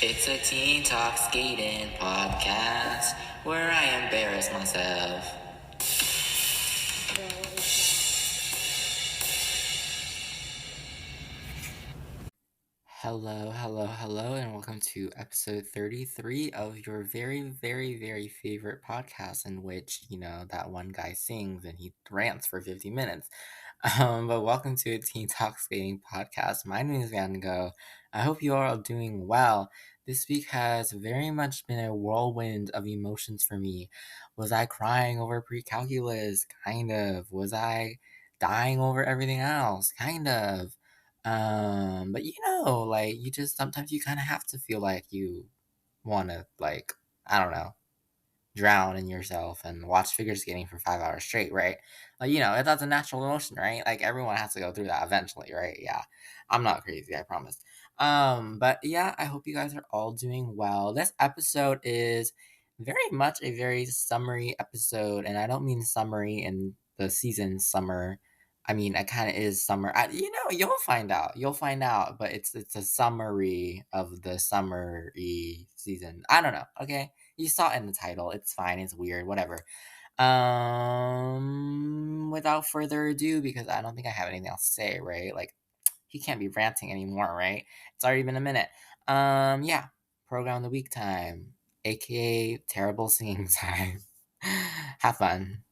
It's a teen talk skating podcast where I embarrass myself. Hello, and welcome to episode 33 of your very favorite podcast, in which, that one guy sings and he rants for 50 minutes. But welcome to a Teen Talk Skating podcast. My name is Van Gogh. I hope you are all doing well. This week has very much been a whirlwind of emotions for me. Was I crying over pre-calculus? Kind of. Was I dying over everything else? Kind of. But like you just sometimes you kind of have to feel like you want to, like, I don't know, drown in yourself and watch figure skating for 5 hours straight, right? Like, that's a natural emotion, right? Like everyone has to go through that eventually, right? Yeah. I'm not crazy, I promise. But yeah, I hope you guys are all doing well. This episode is very much a very summery episode, and I don't mean summary in the season summer. I mean, it kind of is summer. You'll find out. You'll find out. But it's a summary of the summery season. I don't know. Okay, you saw it in the title. It's fine. It's weird. Whatever. Without further ado, because I don't think I have anything else to say, right? Like, he can't be ranting anymore, right? It's already been a minute. Yeah. Program of the week time, aka terrible singing time. Have fun.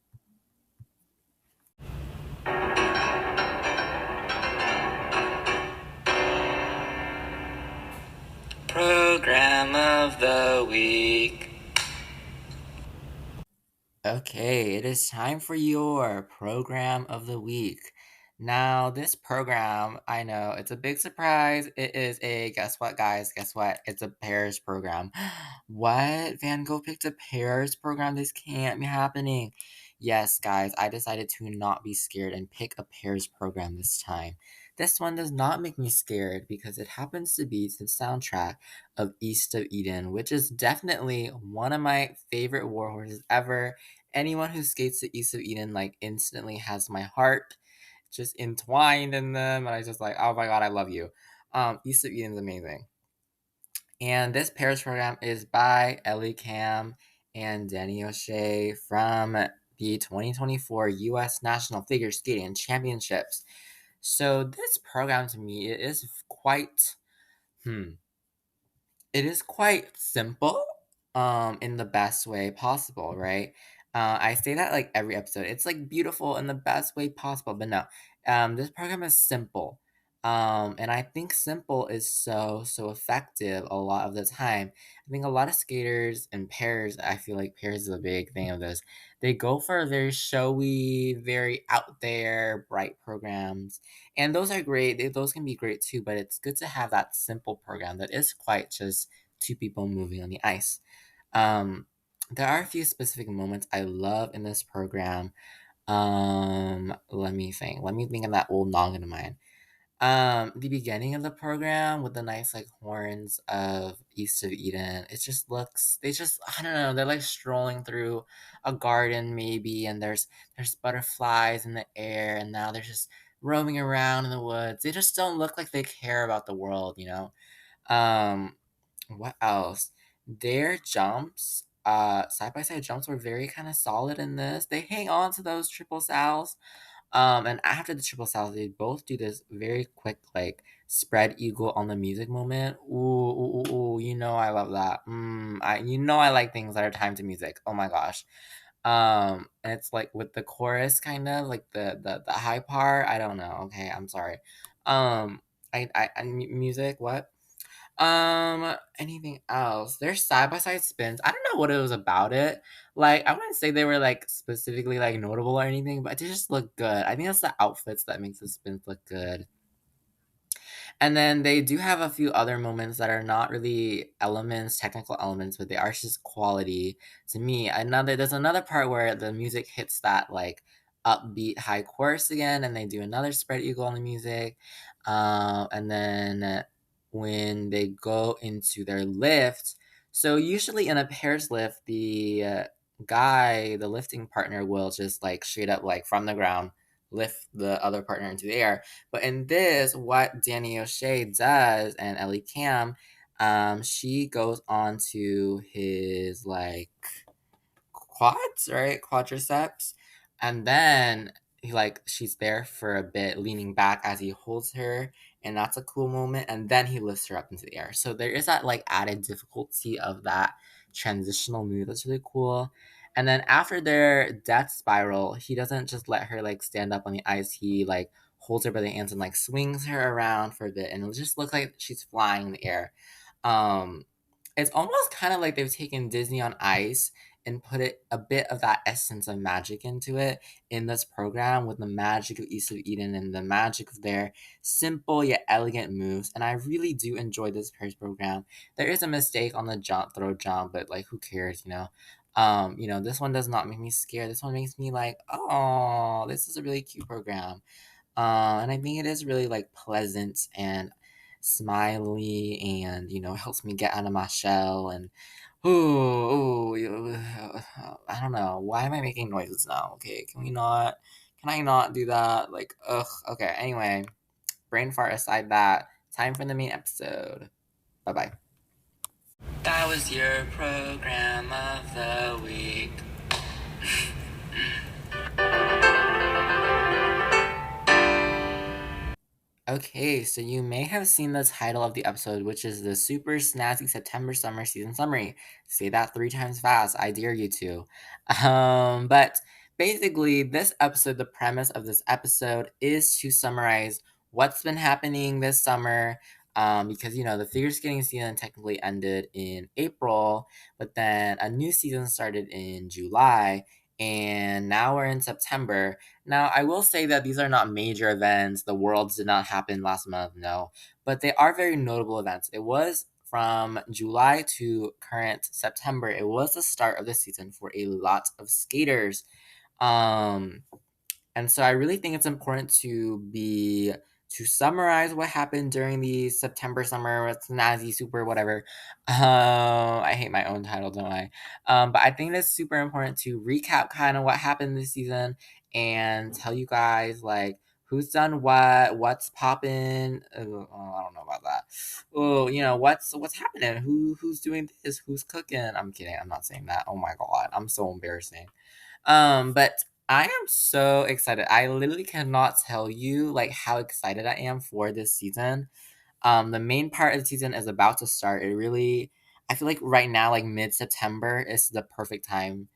Program of the week. Okay, it is time for your program of the week. Now, this program, I know it's a big surprise. It is a, guess what, guys? Guess what? It's a pairs program. What? Van Gogh picked a pairs program? This can't be happening. Yes, guys, I decided to not be scared and pick a pairs program this time. This one does not make me scared because it happens to be the soundtrack of East of Eden, which is definitely one of my favorite war horses ever. Anyone who skates to East of Eden, like, instantly has my heart just entwined in them, and I just like, oh my god, I love you. East of Eden is amazing. And this pairs program is by Ellie Cam and Danny O'Shea from the 2024 U.S. National Figure Skating Championships. So this program, to me, it is quite it is quite simple, in the best way possible, right? I say that like every episode. It's like beautiful in the best way possible, but no. This program is simple. And I think simple is so effective a lot of the time. I think a lot of skaters and pairs, I feel like pairs is a big thing of this. They go for very showy, very out there, bright programs. And those are great. Those can be great too, but it's good to have that simple program that is quite just two people moving on the ice. Um, there are a few specific moments I love in this program. Let me think. Let me think of that old noggin of mine. The beginning of the program with the nice like horns of East of Eden, it just looks, they just, I don't know, they're like strolling through a garden maybe, and there's butterflies in the air, and now they're just roaming around in the woods. They just don't look like they care about the world, you know? Um, what else? Their jumps, side by side jumps were very kind of solid in this. They hang on to those triple sals. And after the triple salad, they both do this very quick, like, spread eagle on the music moment. Ooh, I love that. I like things that are timed to music. Oh my gosh. And it's like with the chorus, kind of like the high part. I don't know. Okay, I'm sorry. Um, music. What? Anything else? Their side by side spins. I don't know what it was about it. Like, I wouldn't say they were like specifically like notable or anything, but they just look good. I think that's the outfits that makes the spins look good. And then they do have a few other moments that are not really elements, technical elements, but they are just quality to me. There's another part where the music hits that like upbeat high chorus again, and they do another spread eagle on the music. And then when they go into their lift, so usually in a pairs lift, the lifting partner will just like straight up like from the ground lift the other partner into the air. But in this, what Danny O'Shea does and Ellie Cam, She goes on to his like quads, right? Quadriceps. And then she's there for a bit, leaning back as he holds her, and that's a cool moment. And then he lifts her up into the air. So there is that like added difficulty of that transitional move. That's really cool. And then after their death spiral, he doesn't just let her like stand up on the ice. He like holds her by the hands and like swings her around for a bit, and it just looks like she's flying in the air. Um, it's almost kind of like they've taken Disney on Ice and put it a bit of that essence of magic into it in this program with the magic of East of Eden and the magic of their simple yet elegant moves. And I really do enjoy this Paris program. There is a mistake on the throw jump, but like who cares, you know? This one does not make me scared. This one makes me like, oh, this is a really cute program. And I think it is really like pleasant and smiley and helps me get out of my shell and I don't know. Why am I making noises now? Okay, can I not do that? Like, ugh, okay, anyway, brain fart aside that, time for the main episode. Bye bye. That was your program of the week. Okay, so you may have seen the title of the episode, which is the Super Snazzy September Summer Season Summary. Say that 3 times fast. I dare you to. But basically, this episode, the premise of this episode is to summarize what's been happening this summer. Because the figure skating season technically ended in April, but then a new season started in July, and now we're in September. Now, I will say that these are not major events. The Worlds did not happen last month, no. But they are very notable events. It was from July to current September. It was the start of the season for a lot of skaters. Um, and so I really think it's important to summarize what happened during the September summer with Snazzy Super whatever. I hate my own title, don't I? But I think it's super important to recap kind of what happened this season and tell you guys like who's done what's popping. Oh, I don't know about that. Oh, what's happening? Who's doing this? Who's cooking? I'm kidding. I'm not saying that. Oh my god, I'm so embarrassing. But I am so excited. I literally cannot tell you like how excited I am for this season. The main part of the season is about to start. I feel like right now, like mid-September, is the perfect time.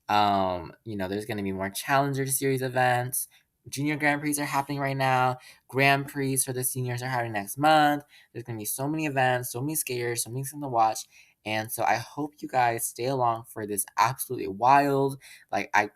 There's going to be more Challenger Series events. Junior Grand Prix are happening right now. Grand Prix for the seniors are happening next month. There's going to be so many events, so many skaters, so many things to watch. And so I hope you guys stay along for this absolutely wild. Like I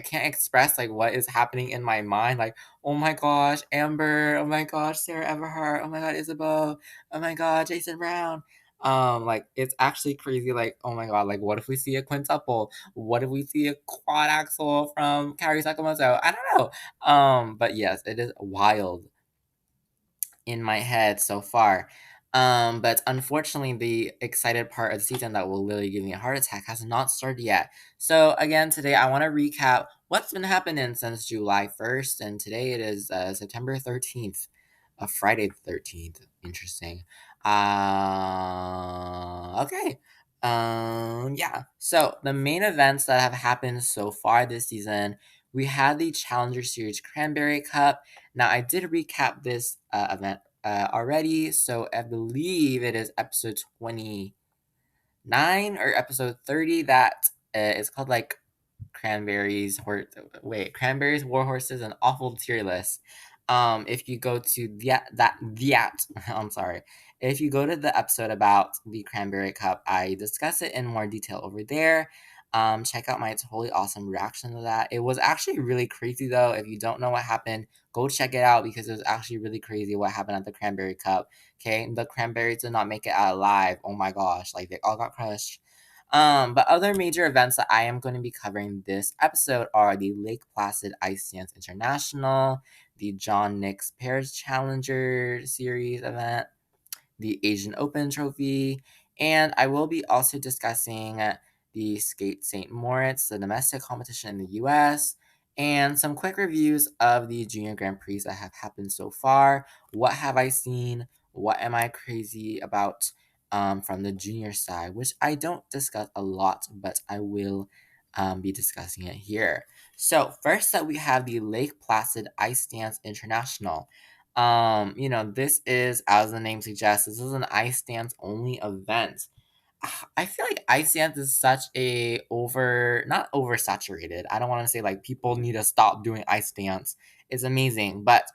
can't express like what is happening in my mind. Like, oh my gosh, Amber. Oh my gosh, Sarah Everhart. Oh my god, Isabel. Oh my god, Jason Brown. Like it's actually crazy. Like, oh my god, like what if we see a quintuple? What if we see a quad axle from Kari Sakamoto? I don't know. But yes, it is wild in my head so far. But unfortunately, the excited part of the season that will literally give me a heart attack has not started yet. So again, today I want to recap what's been happening since July 1st, and today it is September 13th, Friday the 13th. Interesting. Okay. Yeah. So the main events that have happened so far this season, we had the Challenger Series Cranberry Cup. Now, I did recap this event already, so I believe it is episode 29 or episode 30 that is called like Cranberries, War Horses, and Awful Tier List. If you go to I'm sorry. If you go to the episode about the Cranberry Cup, I discuss it in more detail over there. Check out my totally awesome reaction to that. It was actually really crazy though. If you don't know what happened, go check it out because it was actually really crazy what happened at the Cranberry Cup. Okay, the cranberries did not make it out alive. Oh my gosh, like they all got crushed. But other major events that I am going to be covering this episode are the Lake Placid Ice Dance International, the John Nix Pairs Challenger Series event, the Asian Open Trophy, and I will be also discussing the Skate St. Moritz, the domestic competition in the US, and some quick reviews of the Junior Grand Prix that have happened so far. What have I seen? what am I crazy about from the junior side, which I don't discuss a lot, but I will be discussing it here. So first up, we have the Lake Placid Ice Dance International. This is, as the name suggests, this is an ice dance only event. I feel like ice dance is such a not oversaturated. I don't want to say like people need to stop doing ice dance. It's amazing, but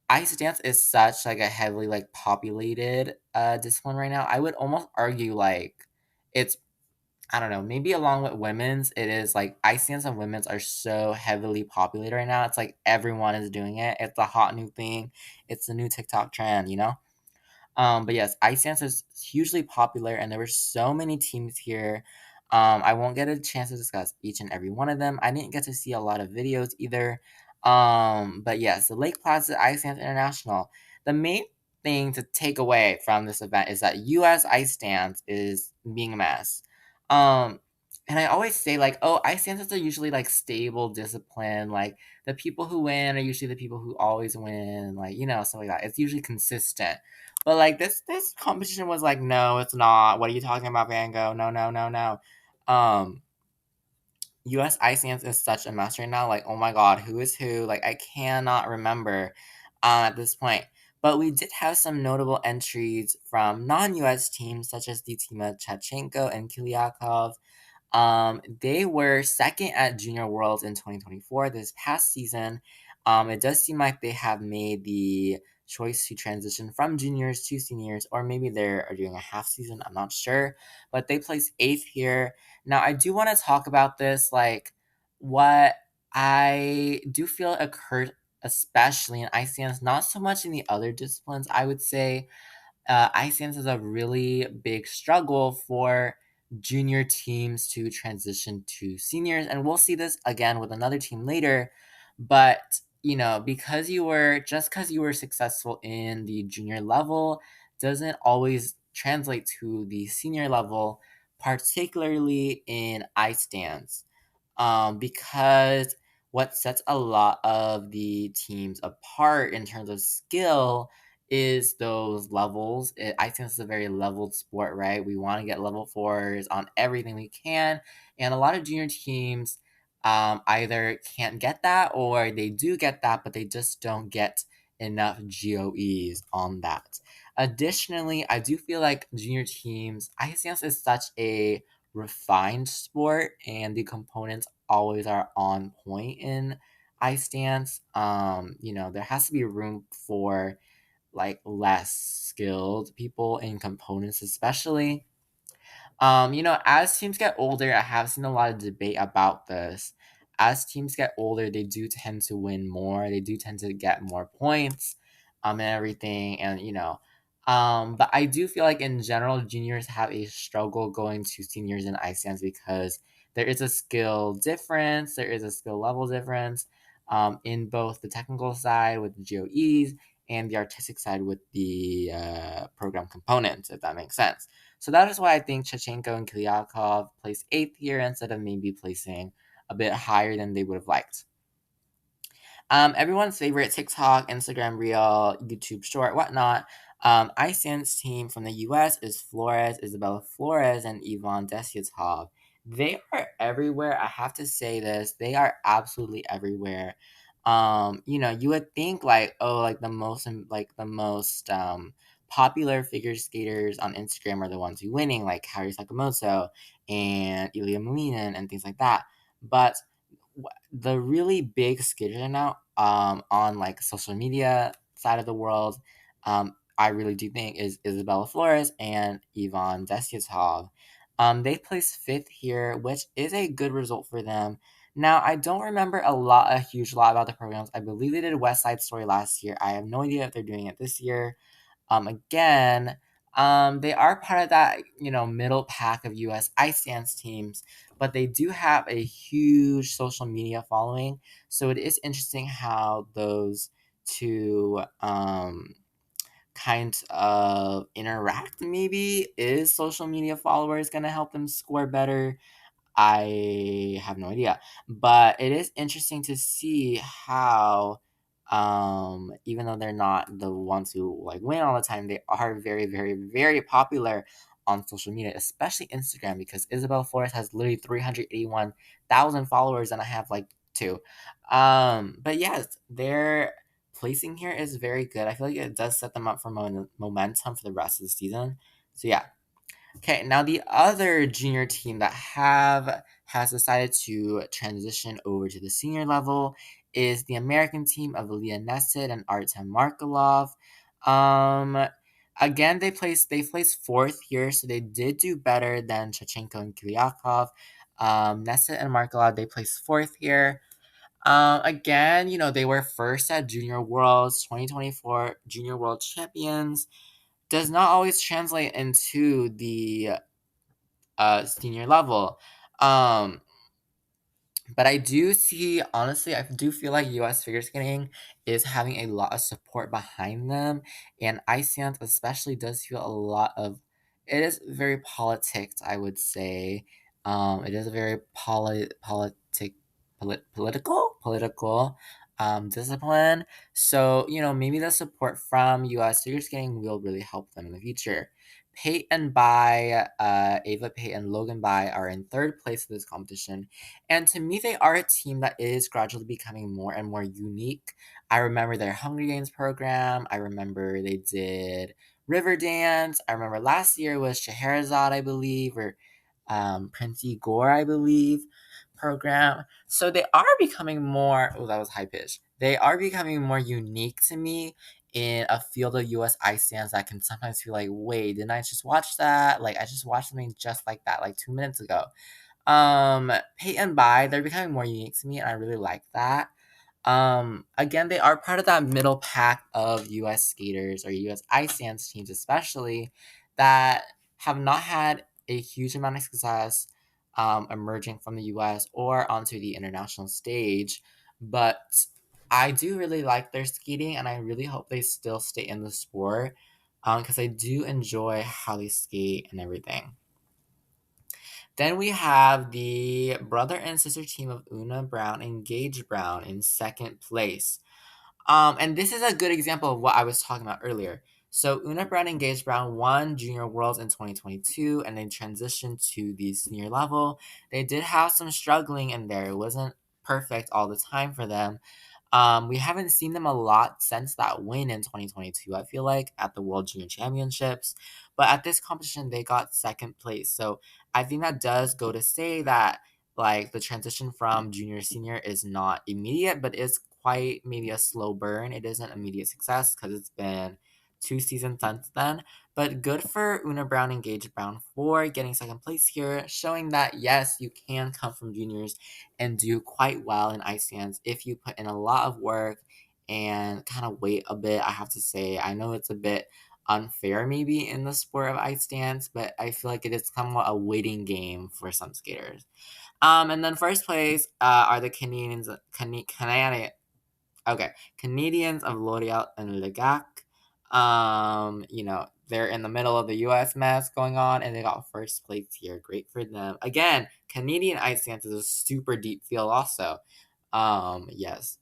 ice dance is such like a heavily like populated discipline right now. I would almost argue like it's, I don't know, maybe along with women's, it is like ice dance and women's are so heavily populated right now. It's like everyone is doing it. It's a hot new thing. It's the new TikTok trend. But yes, ice dance is hugely popular, and there were so many teams here. I won't get a chance to discuss each and every one of them. I didn't get to see a lot of videos either. But yes, the Lake Placid Ice Dance International. The main thing to take away from this event is that U.S. ice dance is being a mess. Um, and I always say like, oh, ice dances are usually like stable discipline. Like the people who win are usually the people who always win. Like stuff like that. It's usually consistent. But like this competition was like, no, it's not. What are you talking about, Van Gogh? No, no, no, no. Um, US Ice Dance is such a mess right now. Like, oh my god, who is who? Like, I cannot remember at this point. But we did have some notable entries from non-US teams such as the team of Chachenko and Kiliakov. They were second at Junior Worlds in 2024 this past season. It does seem like they have made the choice to transition from juniors to seniors, or maybe they're doing a half season. I'm not sure, but they placed eighth here. Now, I do want to talk about this, like what I do feel occurred, especially in ice dance, not so much in the other disciplines. I would say ice dance is a really big struggle for junior teams to transition to seniors, and we'll see this again with another team later. But because you were successful in the junior level doesn't always translate to the senior level, particularly in ice dance, because what sets a lot of the teams apart in terms of skill is those levels. I think it's a very leveled sport, right? We want to get level fours on everything we can, and a lot of junior teams either can't get that or they do get that, but they just don't get enough GOEs on that. Additionally, I do feel like junior teams, ice dance is such a refined sport and the components always are on point in ice dance. There has to be room for like less skilled people in components, especially. As teams get older, I have seen a lot of debate about this. As teams get older, they do tend to win more. They do tend to get more points, and everything, and but I do feel like in general, juniors have a struggle going to seniors in ice dance because there is a skill difference, there is a skill level difference, in both the technical side with the GOEs and the artistic side with the program components, if that makes sense. So that is why I think Chachenko and Kiliakov placed eighth here instead of maybe placing a bit higher than they would have liked. Everyone's favorite TikTok, Instagram Reel, YouTube Short, whatnot. Ice dance team from the US is Flores, Isabella Flores, and Ivan Desyatov. They are everywhere. I have to say this. They are absolutely everywhere. You would think like, oh, like the most popular figure skaters on Instagram are the ones who winning, like Harry Sakamoto and Ilya Malinin and things like that. But the really big skaters now on like social media side of the world, I really do think is Isabella Flores and Ivan Desyatov. They placed fifth here, which is a good result for them. Now, I don't remember a huge lot about the programs. I believe they did West Side Story last year. I have no idea if they're doing it this year. Again, they are part of that, middle pack of US ice dance teams, but they do have a huge social media following. So it is interesting how those two kind of interact. Maybe is social media followers going to help them score better? I have no idea. But it is interesting to see how Even though they're not the ones who like win all the time, they are very, very, very popular on social media, especially Instagram, because Isabel Flores has literally 381,000 followers and I have like two. But yes, their placing here is very good. I feel like it does set them up for momentum for the rest of the season. So yeah. Okay, now the other junior team that have has decided to transition over to the senior level is the American team of Leah Nesset and Artem Markelov. Um, Again, they placed fourth here, so they did do better than Chachenko and Kilyakov. Nesset and Markelov they placed fourth here. Again, they were first at Junior Worlds 2024 Junior World Champions. Does not always translate into the senior level. Um, but I do see, honestly, I do feel like US figure skating is having a lot of support behind them. And Iceland especially does feel a lot of, it is very politics, I would say. It is a very political discipline. So, maybe the support from US figure skating will really help them in the future. Peyton Bai, Ava Peyton, Logan Bai are in third place of this competition. And to me, they are a team that is gradually becoming more and more unique. I remember their Hunger Games program. I remember they did River Dance. I remember last year was Scheherazade, I believe, or Prince Igor, I believe, program. So they are becoming more. Oh, that was high pitch. They are becoming more unique to me in a field of US ice stands that can sometimes feel like, wait, didn't I just watch that? Like I just watched something just like that, like 2 minutes ago. Peyton Bai, they're becoming more unique to me, and I really like that. Again, they are part of that middle pack of US skaters or US ice dance teams, especially that have not had a huge amount of success emerging from the US or onto the international stage. But I do really like their skating, and I really hope they still stay in the sport because I do enjoy how they skate and everything. Then we have the brother and sister team of Una Brown and Gage Brown in second place. And this is a good example of what I was talking about earlier. So Una Brown and Gage Brown won Junior Worlds in 2022 and then transitioned to the senior level. They did have some struggling in there. It wasn't perfect all the time for them. We haven't seen them a lot since that win in 2022, I feel like, at the World Junior Championships. But at this competition, they got second place. So I think that does go to say that, like, the transition from junior to senior is not immediate, but is quite maybe a slow burn. It isn't immediate success because it's been 2 seasons since then. But good for Una Brown and Gage Brown for getting second place here, showing that yes, you can come from juniors and do quite well in ice dance if you put in a lot of work and kind of wait a bit. I have to say, I know it's a bit unfair maybe in the sport of ice dance, but I feel like it is somewhat a waiting game for some skaters. And then first place are the Canadians of L'Oreal and Legac. They're in the middle of the US mess going on and they got first place here. Great for them. Again, Canadian ice dance is a super deep field also. Yes.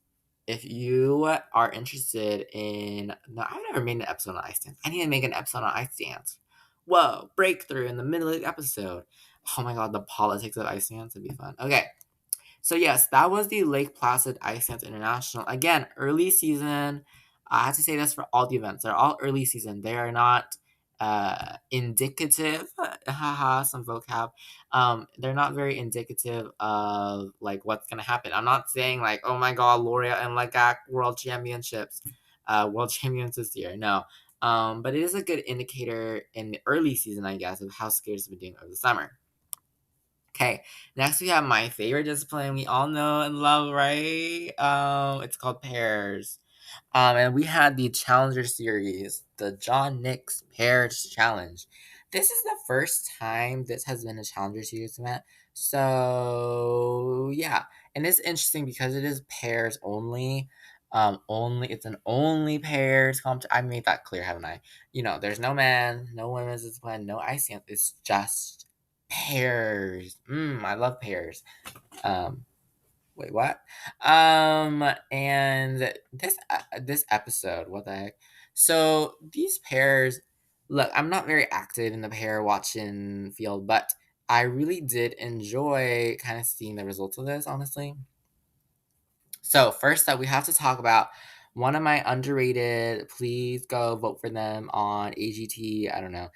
If you are interested in no, I've never made an episode on ice dance. I need to make an episode on ice dance. Whoa, breakthrough in the middle of the episode. Oh my god, the politics of ice dance would be fun. Okay. So yes, that was the Lake Placid Ice Dance International. Again, early season. I have to say this for all the events. They're all early season. They are not indicative. Haha, some vocab. They're not very indicative of like what's gonna happen. I'm not saying like, oh my god, L'Oreal and Legac World Championships, World Champions this year. No. But it is a good indicator in the early season, I guess, of how skaters have been doing over the summer. Okay, next we have my favorite discipline we all know and love, right? It's called pairs. And we had the Challenger Series, the John Nix Pairs Challenge. This is the first time this has been a Challenger Series event. So yeah, and it's interesting because it is pairs only. It's an only pairs competition. I made that clear, haven't I? There's no men, no women's discipline, no ice dance. It's just pairs. I love pairs. Um, Wait, what? And this episode, what the heck? So these pairs, look, I'm not very active in the pair watching field, but I really did enjoy kind of seeing the results of this, honestly. So first up, we have to talk about one of my underrated. Please go vote for them on AGT. I don't know,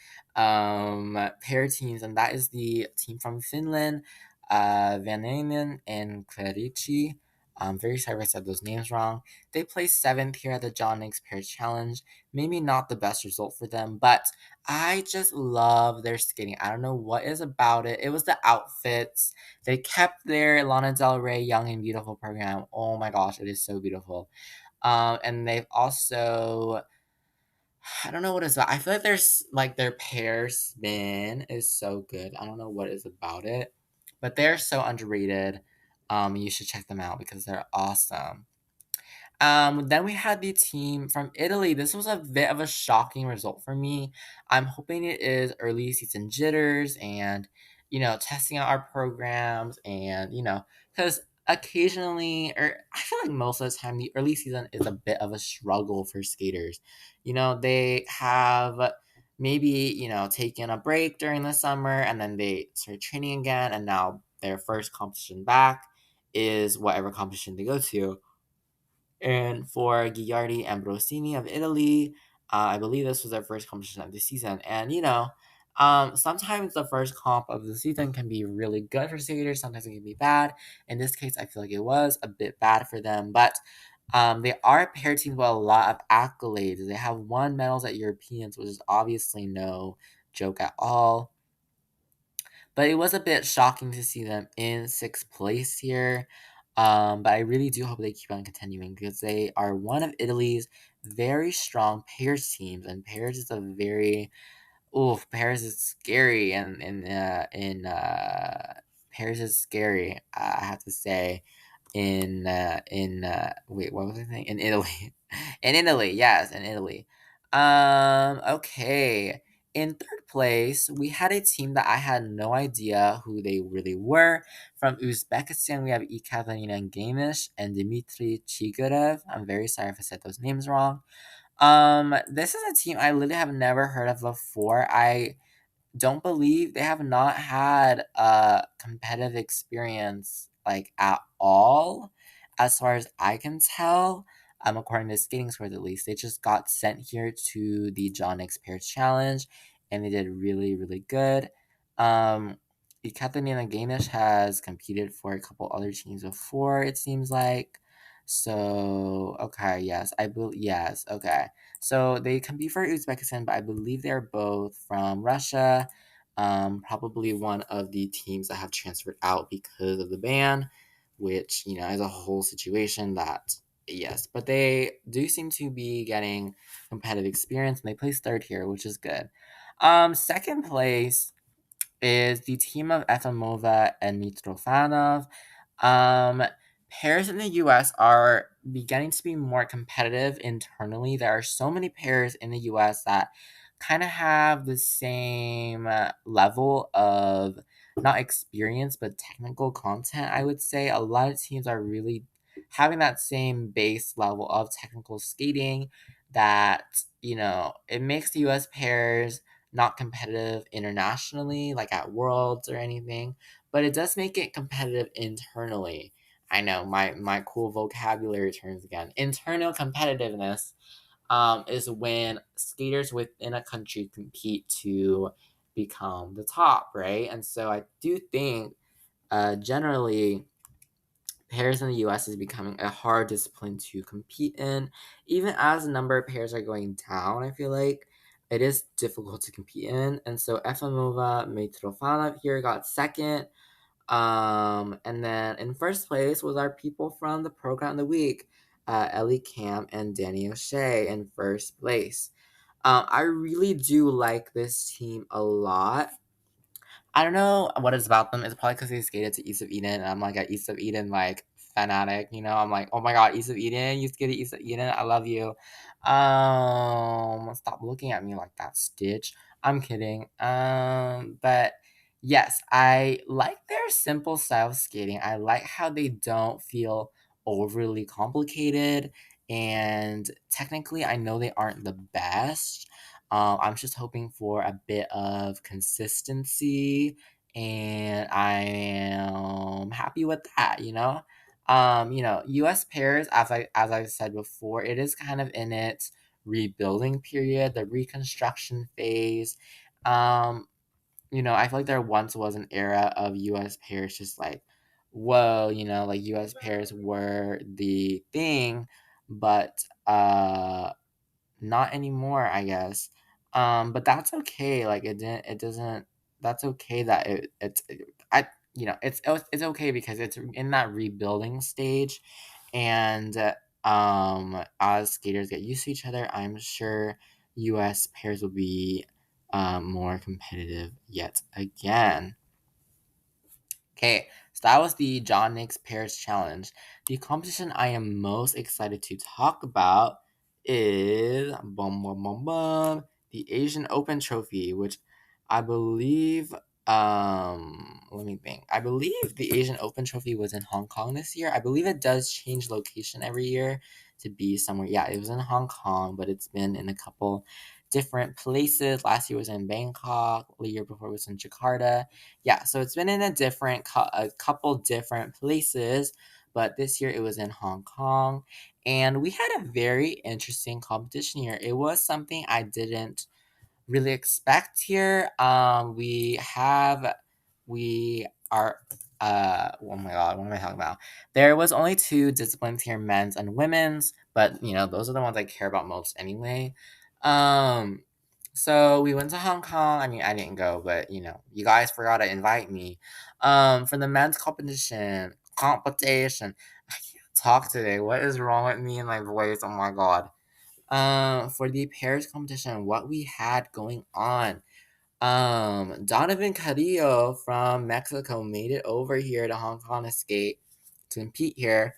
pair teams, and that is the team from Finland, Vanainen and Clarici. I'm very sorry if I said those names wrong. They placed seventh here at the John Nix Pair Challenge. Maybe not the best result for them, but I just love their skating. I don't know what is about it. It was the outfits. They kept their Lana Del Rey Young and Beautiful program. Oh my gosh, it is so beautiful. And they've also, I don't know what it's about. I feel like there's like their pair spin is so good. I don't know what is about it, but they're so underrated. You should check them out because they're awesome. Then we had the team from Italy. This was a bit of a shocking result for me. I'm hoping it is early season jitters and, testing out our programs and, because occasionally, or I feel like most of the time, the early season is a bit of a struggle for skaters. They have maybe, taken a break during the summer and then they start training again, and now their first competition back is whatever competition they go to. And for Ghiardi and Brosini of Italy, I believe this was their first competition of the season. And, sometimes the first comp of the season can be really good for skaters, sometimes it can be bad. In this case, I feel like it was a bit bad for them. But they are a pair team with a lot of accolades. They have won medals at Europeans, which is obviously no joke at all. But it was a bit shocking to see them in sixth place here. But I really do hope they keep on continuing because they are one of Italy's very strong pairs teams, and pairs is a very Paris is scary, and Paris is scary. I have to say, wait, what was I saying? In Italy, in Italy, yes, in Italy. Okay. In third place, we had a team that I had no idea who they really were. From Uzbekistan, we have Ekaterina Gamish and Dmitry Chigorev. I'm very sorry if I said those names wrong. This is a team I literally have never heard of before. I don't believe they have not had a competitive experience like at all, as far as I can tell. According to skating scores at least, they just got sent here to the John X Pairs Challenge, and they did really, really good. Ekaterina Ganesh has competed for a couple other teams before, it seems like. So okay, yes, yes, okay. So they compete for Uzbekistan, but I believe they're both from Russia. Probably one of the teams that have transferred out because of the ban, which, is a whole situation that, yes, but they do seem to be getting competitive experience, and they placed third here, which is good. Second place is the team of Efimova and Mitrofanov. Um, Pairs in the US are beginning to be more competitive internally. There are so many pairs in the US that kind of have the same level of not experience but technical content. I would say a lot of teams are really having that same base level of technical skating that, it makes the US pairs not competitive internationally, like at Worlds or anything, but it does make it competitive internally. I know my cool vocabulary terms again. Internal competitiveness is when skaters within a country compete to become the top, right? And so I do think generally pairs in the US is becoming a hard discipline to compete in. Even as the number of pairs are going down, I feel like it is difficult to compete in. And so Efimova Mitrofanov here got second. And then in first place was our people from the program of the week, Ellie Cam and Danny O'Shea in first place. I really do like this team a lot. I don't know what it's about them. It's probably because they skated to East of Eden, and I'm like a East of Eden like fanatic. I'm like, oh my god, East of Eden, you skated East of Eden, I love you. Stop looking at me like that, Stitch. I'm kidding. But Yes, I like their simple style of skating. I like how they don't feel overly complicated. And technically, I know they aren't the best. I'm just hoping for a bit of consistency, and I am happy with that. U.S. pairs, as I said before, it is kind of in its rebuilding period, the reconstruction phase. Um, I feel like there once was an era of US pairs just like, whoa, like US pairs were the thing, but not anymore, I guess. But that's okay. Like it doesn't that's okay that I it's okay because it's in that rebuilding stage, and as skaters get used to each other, I'm sure US pairs will be more competitive yet again. Okay, so that was the John Nix Pairs Challenge. The competition I am most excited to talk about is the Asian Open Trophy, which I believe let me think. I believe the Asian Open Trophy was in Hong Kong this year. I believe it does change location every year to be somewhere. Yeah, it was in Hong Kong, but it's been in a couple different places. Last year was in Bangkok, the year before was in Jakarta. Yeah, so it's been in a couple different places, but this year it was in Hong Kong, and we had a very interesting competition here. It was something I didn't really expect here. We are oh my god, what am I talking about? There was only two disciplines here, men's and women's, but those are the ones I care about most anyway. Um, so we went to Hong Kong. I mean, I didn't go, but you guys forgot to invite me. For the men's competition. I can't talk today. What is wrong with me and my voice? Oh my god. For the pairs competition, what we had going on. Donovan Carrillo from Mexico made it over here to Hong Kong to skate to compete here.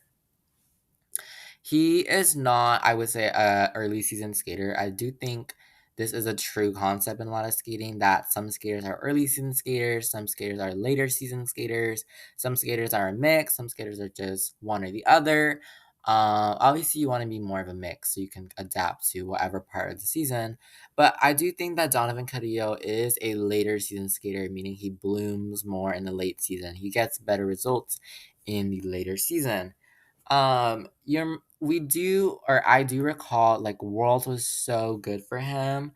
He is not, I would say, a early season skater. I do think this is a true concept in a lot of skating that some skaters are early season skaters, some skaters are later season skaters, some skaters are a mix, some skaters are just one or the other. Obviously, you want to be more of a mix so you can adapt to whatever part of the season. But I do think that Donovan Carrillo is a later season skater, meaning he blooms more in the late season. He gets better results in the later season. I do recall like Worlds was so good for him.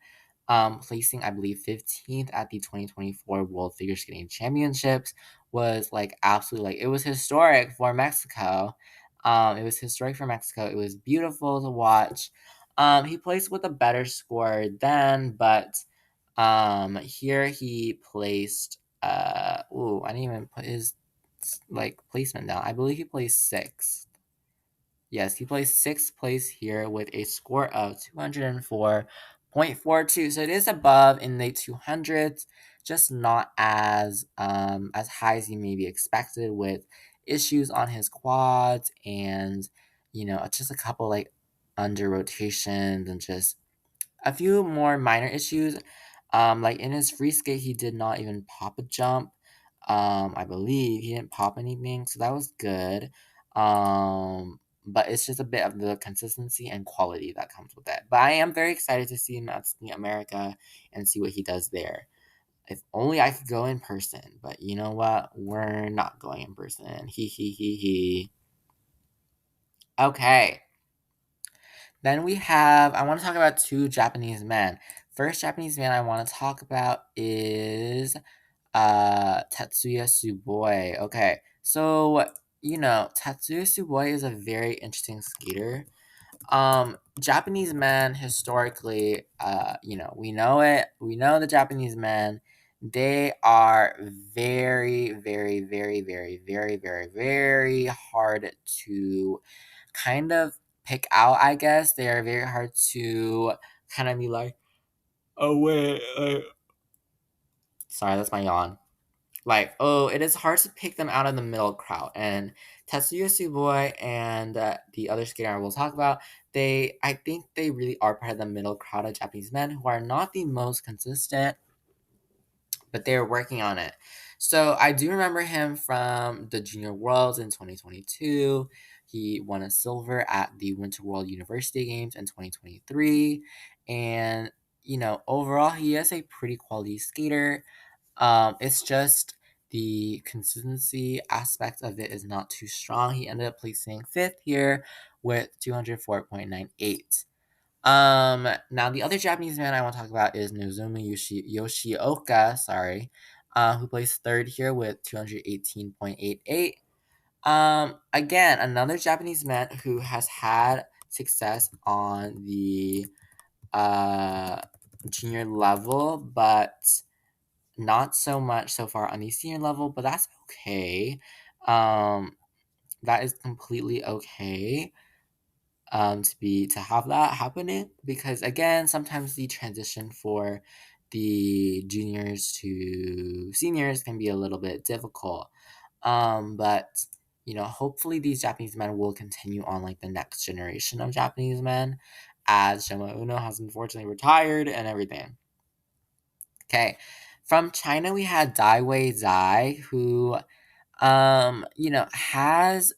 Placing I believe 15th at the 2024 World Figure Skating Championships was like absolutely like it was historic for Mexico. It was historic for Mexico. It was beautiful to watch. He placed with a better score then, but here he placed I didn't even put his like placement down. I believe he placed sixth. Yes, he placed sixth place here with a score of 204.42. So it is above in the 200s, just not as high as he maybe expected with issues on his quads and just a couple like under rotations and just a few more minor issues. Like in his free skate, he did not even pop a jump. I believe he didn't pop anything, so that was good. But it's just a bit of the consistency and quality that comes with it. But I am very excited to see him at Ski America and see what he does there. If only I could go in person, but you know what? We're not going in person. He. Okay. Then I want to talk about two Japanese men. First Japanese man I want to talk about is Tatsuya Suboi. Okay, so Tatsuya Suboi is a very interesting skater. Japanese men historically, we know the Japanese men. They are very, very, very, very, very, very, very hard to kind of pick out, I guess. They are very hard to kind of be like, oh wait, sorry, that's my yawn. Like, oh, it is hard to pick them out of the middle crowd. And Tetsuya Suboi and the other skater I will talk about, I think they really are part of the middle crowd of Japanese men who are not the most consistent, but they're working on it. So I do remember him from the Junior Worlds in 2022. He won a silver at the Winter World University Games in 2023. And, overall, he is a pretty quality skater. It's just the consistency aspect of it is not too strong. He ended up placing fifth here with 204.98. Now the other Japanese man I want to talk about is Nozomu Yoshioka, sorry, who placed third here with 218.88. Again, another Japanese man who has had success on the uh junior level, but not so much so far on the senior level, but that's okay. Um, that is completely okay to have that happening, because again sometimes the transition for the juniors to seniors can be a little bit difficult, but hopefully these Japanese men will continue on like the next generation of Japanese men, as Shima Uno has unfortunately retired and everything. Okay, from China we had Dai Wei Zai, who has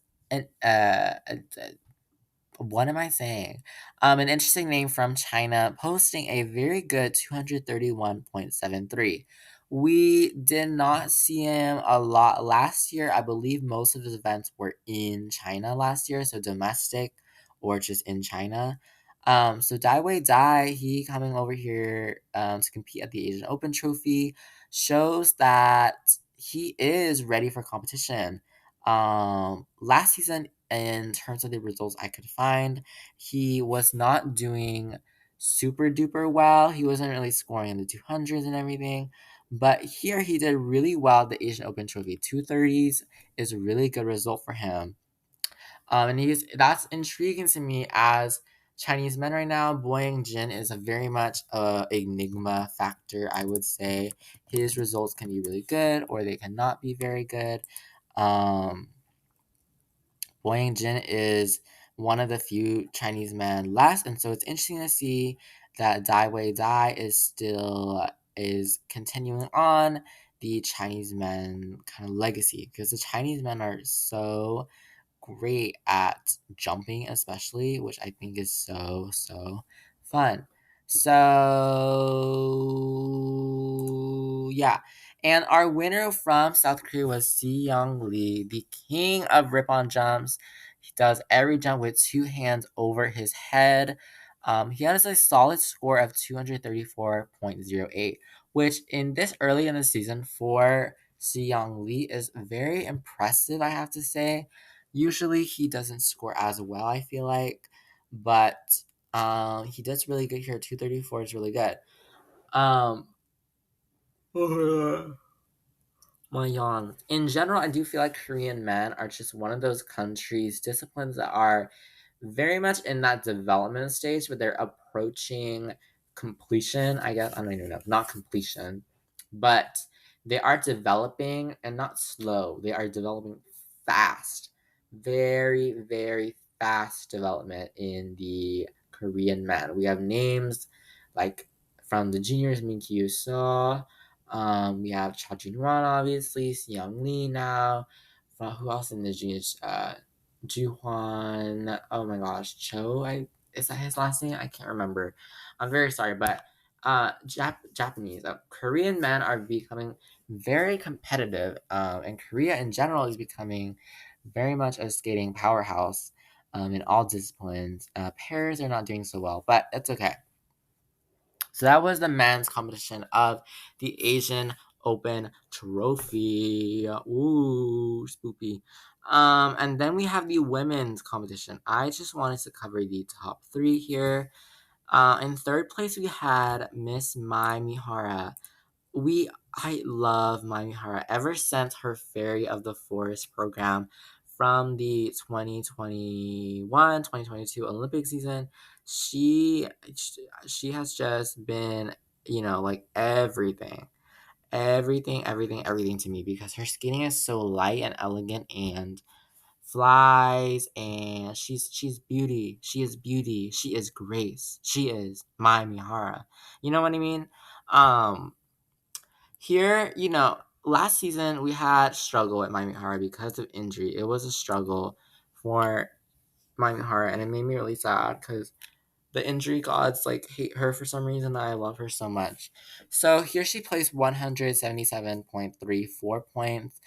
what am I saying? An interesting name from China, posting a very good 231.73. We did not see him a lot last year. I believe most of his events were in China last year, so domestic or just in China. So Dai Wei Dai, he coming over here to compete at the Asian Open Trophy shows that he is ready for competition. Last season, in terms of the results I could find, he was not doing super duper well. He wasn't really scoring in the 200s and everything. But here he did really well at the Asian Open Trophy. 230s is a really good result for him. And that's intriguing to me as Chinese men right now. Boyang Jin is a very much a enigma factor, I would say. His results can be really good or they cannot be very good. Um, Boyang Jin is one of the few Chinese men left, and so it's interesting to see that Dai Wei Dai is continuing on the Chinese men kind of legacy, because the Chinese men are so great at jumping, especially, which I think is so, so fun. So, yeah. And our winner from South Korea was Si Young Lee, the king of rip on jumps. He does every jump with two hands over his head. He has a solid score of 234.08, which in this early in the season for Si Young Lee is very impressive, I have to say. Usually he doesn't score as well, I feel like, but he does really good here. 234 is really good. Um, my yawn. In general, I do feel like Korean men are just one of those countries, disciplines that are very much in that development stage, but they're approaching completion. I guess I don't even know, not completion, but they are developing and not slow. They are developing fast, very, very fast development in the Korean men. We have names like from the juniors, Min Kyu So. We have Cha Jun Wan, obviously, Young Lee now. Who else in the juniors? Juhwan. Oh my gosh, Cho. Is that his last name? I can't remember. I'm very sorry, but Japanese, Korean men are becoming very competitive, and Korea in general is becoming very much a skating powerhouse. In all disciplines, pairs are not doing so well, but it's okay. So that was the men's competition of the Asian Open Trophy. Ooh, spoopy. And then we have the women's competition. I just wanted to cover the top three here. In third place, we had Miss Mai Mihara. I love Mai Mihara ever since her Fairy of the Forest program from the 2021-2022 Olympic season. She has just been, like everything to me, because her skating is so light and elegant and flies, and she's beauty. She is beauty. She is grace. She is Mai Mihara. You know what I mean? Um Here, last season we had struggle at Miami Hara because of injury. It was a struggle for Miami Hara, and it made me really sad because the injury gods like hate her for some reason. I love her so much. So here she placed 177.34 points.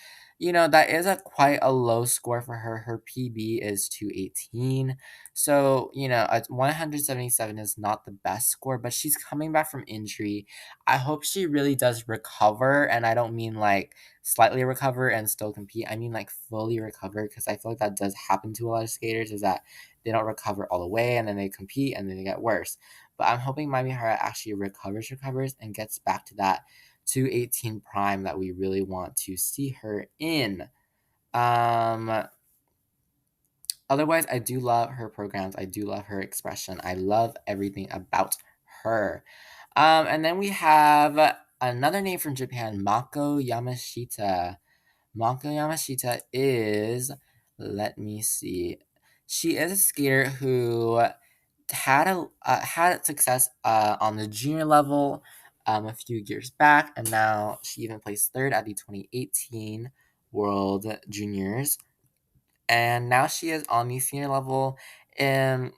That is a quite a low score for her. Her PB is 218. So, 177 is not the best score, but she's coming back from injury. I hope she really does recover, and I don't mean like slightly recover and still compete. I mean like fully recover, because I feel like that does happen to a lot of skaters, is that they don't recover all the way and then they compete and then they get worse. But I'm hoping Miami Hara actually recovers, and gets back to that 218 prime that we really want to see her in. Um, Otherwise, I do love her programs. I do love her expression. I love everything about her. And then we have another name from Japan, Mako Yamashita. Mako Yamashita is, let me see, she is a skater who had success on the junior level a few years back, and now she even placed third at the 2018 World Juniors, and now she is on the senior level. And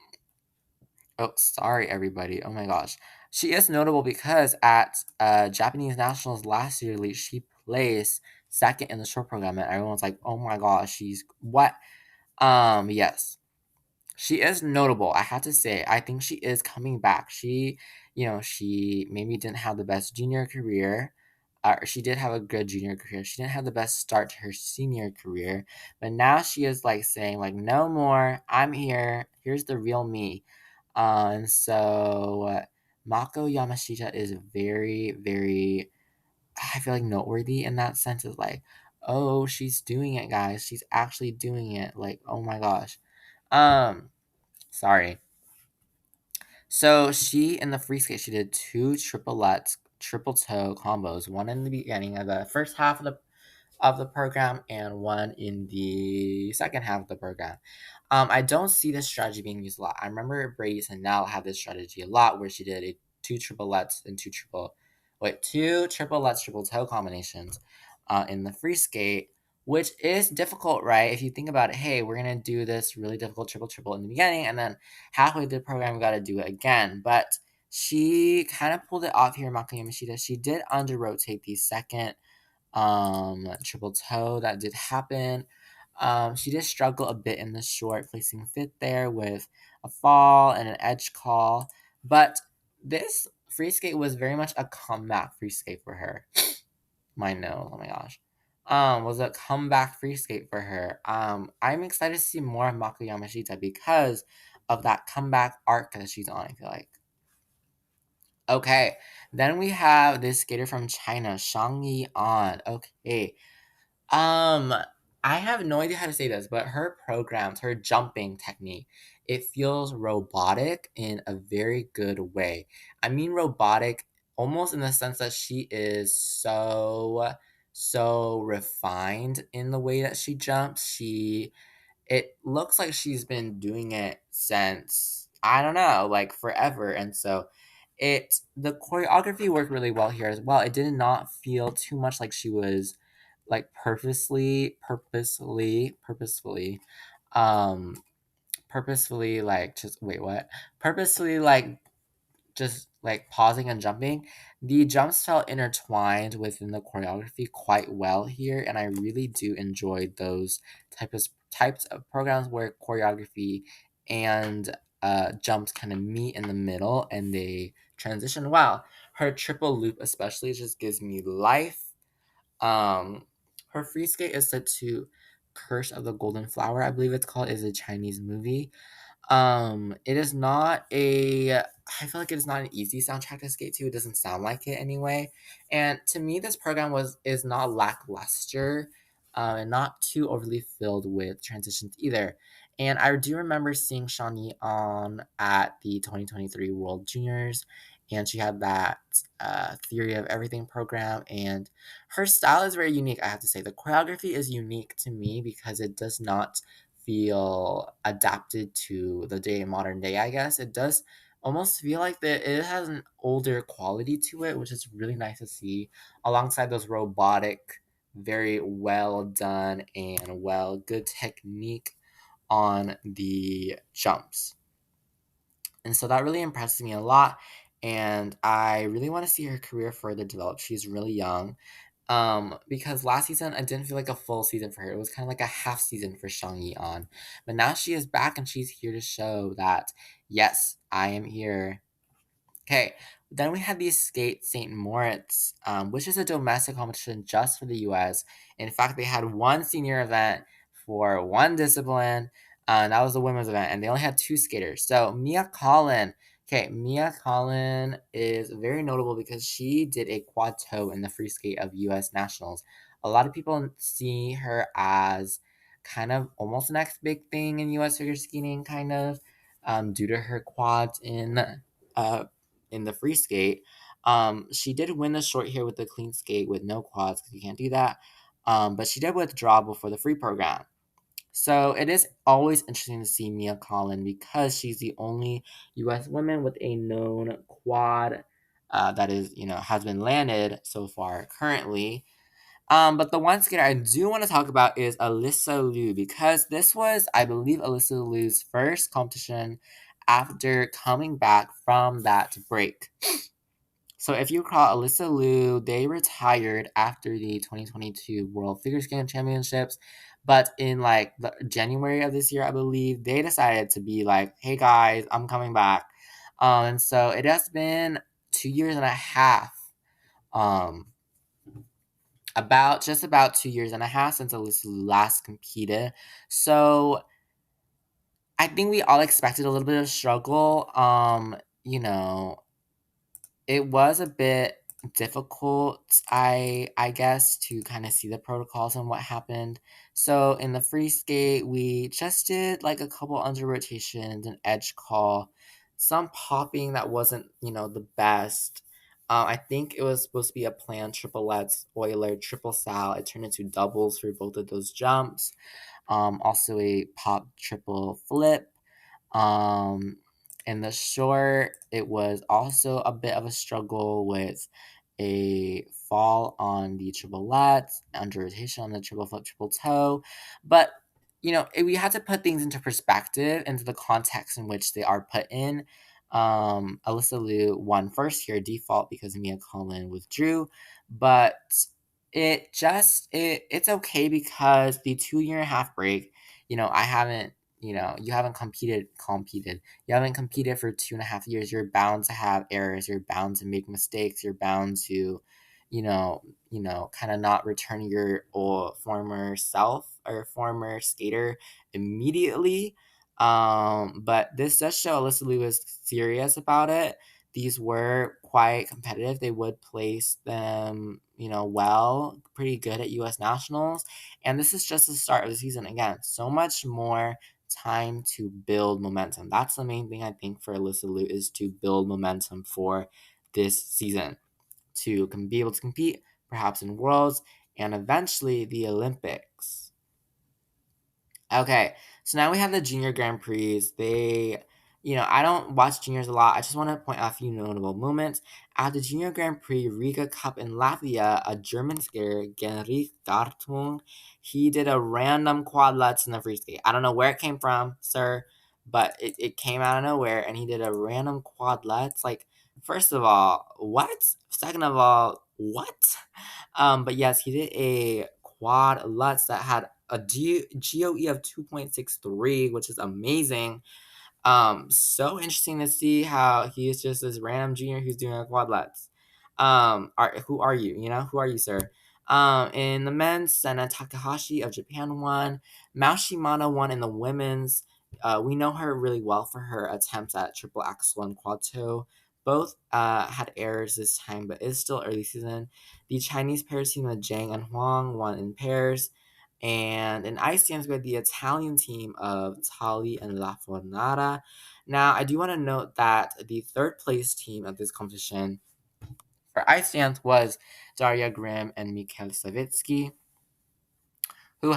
oh, sorry everybody. Oh my gosh, she is notable because at Japanese nationals last year, she placed second in the short program, and everyone's like, "Oh my gosh, she's what?" Yes, she is notable, I have to say. I think she is coming back. She maybe didn't have the best junior career. She did have a good junior career. She didn't have the best start to her senior career, but now she is like saying like, no more. I'm here. Here's the real me. And so Mako Yamashita is very, very, I feel like noteworthy in that sense. Is like, oh, she's doing it, guys. She's actually doing it. Like, oh my gosh. Um, Sorry. So she in the free skate, she did two triplets, triple toe combos. One in the beginning of the first half of the program, and one in the second half of the program. I don't see this strategy being used a lot. I remember Brady Snell had this strategy a lot, where she did two triplets and two triplets triple toe combinations in the free skate, which is difficult, right? If you think about it, hey, we're gonna do this really difficult triple triple in the beginning, and then halfway through the program, we got to do it again. But she kind of pulled it off here, Maka Yamashita. She did under rotate the second triple toe. That did happen. She did struggle a bit in the short, placing fifth there with a fall and an edge call. But this free skate was very much a comeback free skate for her. My nose, oh my gosh. Was a comeback free skate for her. I'm excited to see more of Mako Yamashita because of that comeback arc that she's on, I feel like. Okay, then we have this skater from China, Shang Yi An. Okay, um, I have no idea how to say this, but her programs, her jumping technique, it feels robotic in a very good way. I mean robotic almost in the sense that she is so refined in the way that she jumps. It looks like she's been doing it since, I don't know, like forever. And so the choreography worked really well here as well. It did not feel too much like she was like um purposefully like just wait, what? Purposefully like just like pausing and jumping. The jumps felt intertwined within the choreography quite well here, and I really do enjoy those types of programs where choreography and jumps kind of meet in the middle and they transition. Wow, her triple loop especially just gives me life. Um, Her free skate is set to Curse of the Golden Flower, I believe it's called, is a Chinese movie. It is not a I feel like it is not an easy soundtrack to skate to. It doesn't sound like it anyway. And to me, this program is not lackluster, and not too overly filled with transitions either. And I do remember seeing Shawnee on at the 2023 World Juniors, and she had that Theory of Everything program, and her style is very unique, I have to say. The choreography is unique to me because it does not feel adapted to the day modern day, I guess. It does almost feel like that it has an older quality to it, which is really nice to see, alongside those robotic, very well done and well good technique on the jumps. And so that really impresses me a lot. And I really want to see her career further develop. She's really young. Because last season I didn't feel like a full season for her. It was kind of like a half season for Shang Yi on. But now she is back and she's here to show that yes, I am here. Okay, then we had the Skate St. Moritz, which is a domestic competition just for the US. In fact, they had one senior event for one discipline, and that was the women's event, and they only had two skaters. So Mia Collin, okay, Mia Collin is very notable because she did a quad toe in the free skate of US Nationals. A lot of people see her as kind of almost the next big thing in US figure skating, kind of, due to her quads uh, in the free skate. She did win the short here with the clean skate with no quads because you can't do that. But she did withdraw before the free program. So it is always interesting to see Mia Collin because she's the only U.S. woman with a known quad that is, has been landed so far currently. But the one skater I do want to talk about is Alyssa Liu because this was, I believe, Alyssa Liu's first competition after coming back from that break. So if you recall, Alyssa Liu, they retired after the 2022 World Figure Skating Championships, but in like the January of this year, I believe, they decided to be like, "Hey guys, I'm coming back," and so it has been 2 years and a half, um, about 2 years and a half since Alyssa last competed. So I think we all expected a little bit of struggle. You know, it was a bit difficult, I guess, to kind of see the protocols and what happened. So in the free skate, we just did like a couple under rotations, an edge call, some popping that wasn't, the best. I think it was supposed to be a planned triple lets, Euler, triple sal. It turned into doubles for both of those jumps. Also a pop triple flip. Um, in the short, it was also a bit of a struggle with a fall on the triple lats, under rotation on the triple flip, triple toe. But, we had to put things into perspective, into the context in which they are put in. Alyssa Liu won first here default because Mia Collin withdrew, but it's okay because the 2 year and a half break, I haven't you haven't competed. You haven't competed for 2.5 years. You're bound to have errors. You're bound to make mistakes. You're bound to, kind of not return your former self or former skater immediately. But this does show Alyssa Liu was serious about it. These were quite competitive. They would place them, well, pretty good at U.S. Nationals. And this is just the start of the season. Again, so much more time to build momentum. That's the main thing I think for Alyssa Liu is to build momentum for this season to be able to compete perhaps in Worlds and eventually the Olympics. Okay, so now we have the Junior Grand Prix. I don't watch juniors a lot. I just want to point out a few notable moments. At the Junior Grand Prix Riga Cup in Latvia, a German skater, Genrich Gartung, he did a random quad lutz in the free skate. I don't know where it came from, sir, but it came out of nowhere, and he did a random quad lutz. Like, first of all, what? Second of all, what? But yes, he did a quad lutz that had a GOE of 2.63, which is amazing. So interesting to see how he is just this random junior who's doing a quad lutz. Who are you? Who are you, sir? In the men's, Sena Takahashi of Japan won. Mao Shimano won in the women's. We know her really well for her attempts at triple axel and quad toe. Both had errors this time, but it's still early season. The Chinese pairs team of Zhang and Huang won in pairs. And in ice dance, we had the Italian team of Tali and La Fornara. Now, I do want to note that the third place team of this competition for ice dance was Daria Grimm and Mikhail Savitsky, who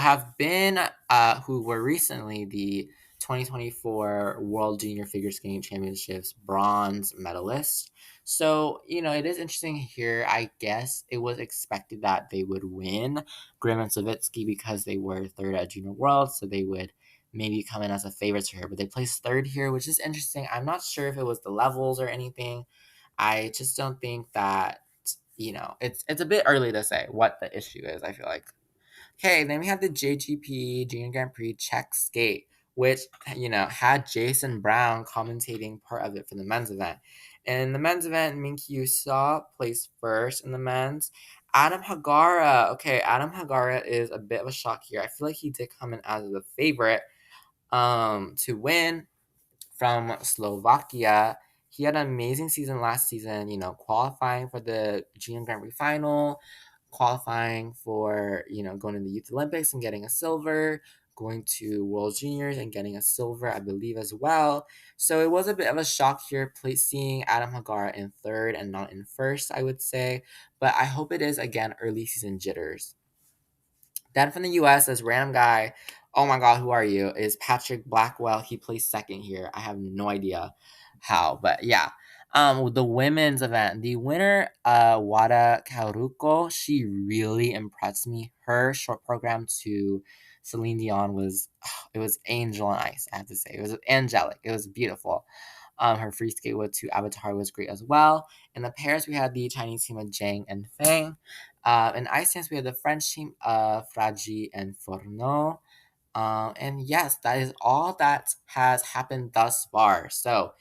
were recently the 2024 World Junior Figure Skating Championships bronze medalist. So, it is interesting here. I guess it was expected that they would win Grimm and Savitsky because they were third at Junior World, so they would maybe come in as a favorite here. But they placed third here, which is interesting. I'm not sure if it was the levels or anything. I just don't think that, it's a bit early to say what the issue is, I feel like. Okay, then we have the JGP Junior Grand Prix Czech Skate, which had Jason Brown commentating part of it for the men's event. In the men's event, Minkyu Saw placed first in the men's. Adam Hagara. Okay, Adam Hagara is a bit of a shock here. I feel like he did come in as the favorite to win from Slovakia. He had an amazing season last season, qualifying for the Junior Grand Prix final, qualifying for, going to the Youth Olympics and getting a silver, going to World Juniors and getting a silver, I believe, as well. So it was a bit of a shock here, placing Adam Hagara in third and not in first, I would say. But I hope it is, again, early season jitters. Then from the US, this random guy, oh my god, who are you? Is Patrick Blackwell. He placed second here. I have no idea how, but yeah. The women's event, the winner, Wada Kauruko, she really impressed me. Her short program to Celine Dion was, it was angel on ice, I have to say. It was angelic. It was beautiful. Her free skate with to Avatar was great as well. In the pairs, we had the Chinese team of Zhang and Feng. In ice dance, we had the French team of Fragi and Forno. And yes, that is all that has happened thus far. So,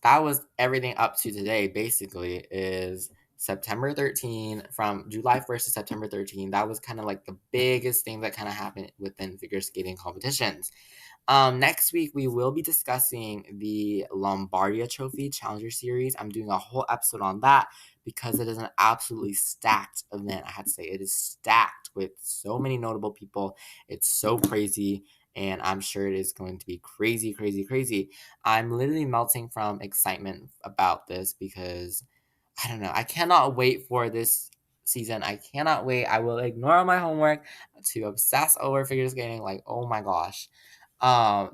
that was everything up to today, basically, is September 13, from July 1st to September 13. That was kind of like the biggest thing that kind of happened within figure skating competitions. Next week, we will be discussing the Lombardia Trophy Challenger Series. I'm doing a whole episode on that because it is an absolutely stacked event. I have to say, it is stacked with so many notable people. It's so crazy, and I'm sure it is going to be crazy, crazy, crazy. I'm literally melting from excitement about this because I don't know. I cannot wait for this season. I cannot wait. I will ignore all my homework to obsess over figure skating. Like, oh my gosh.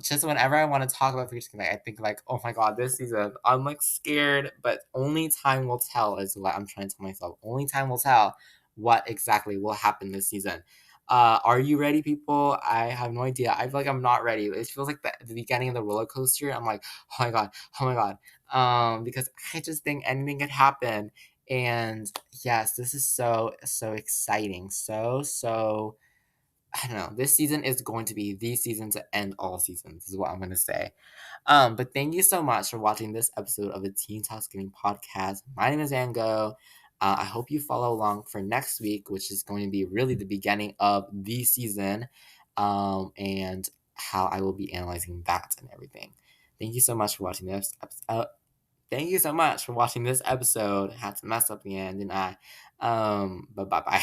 Just whenever I want to talk about figure skating, I think like, oh my god, this season, I'm like scared, but only time will tell is what I'm trying to tell myself. Only time will tell what exactly will happen this season. Are you ready, people? I have no idea. I feel like I'm not ready. It feels like the beginning of the roller coaster. I'm like, oh my god, oh my god. Because I just think anything could happen. And yes, this is so exciting. So I don't know. This season is going to be the season to end all seasons, is what I'm gonna say. But thank you so much for watching this episode of the Teen Talks Gaming Podcast. My name is Ango. I hope you follow along for next week, which is going to be really the beginning of the season, and how I will be analyzing that and everything. Thank you so much for watching this episode. Thank you so much for watching this episode. Had to mess up the end, didn't I? But bye bye.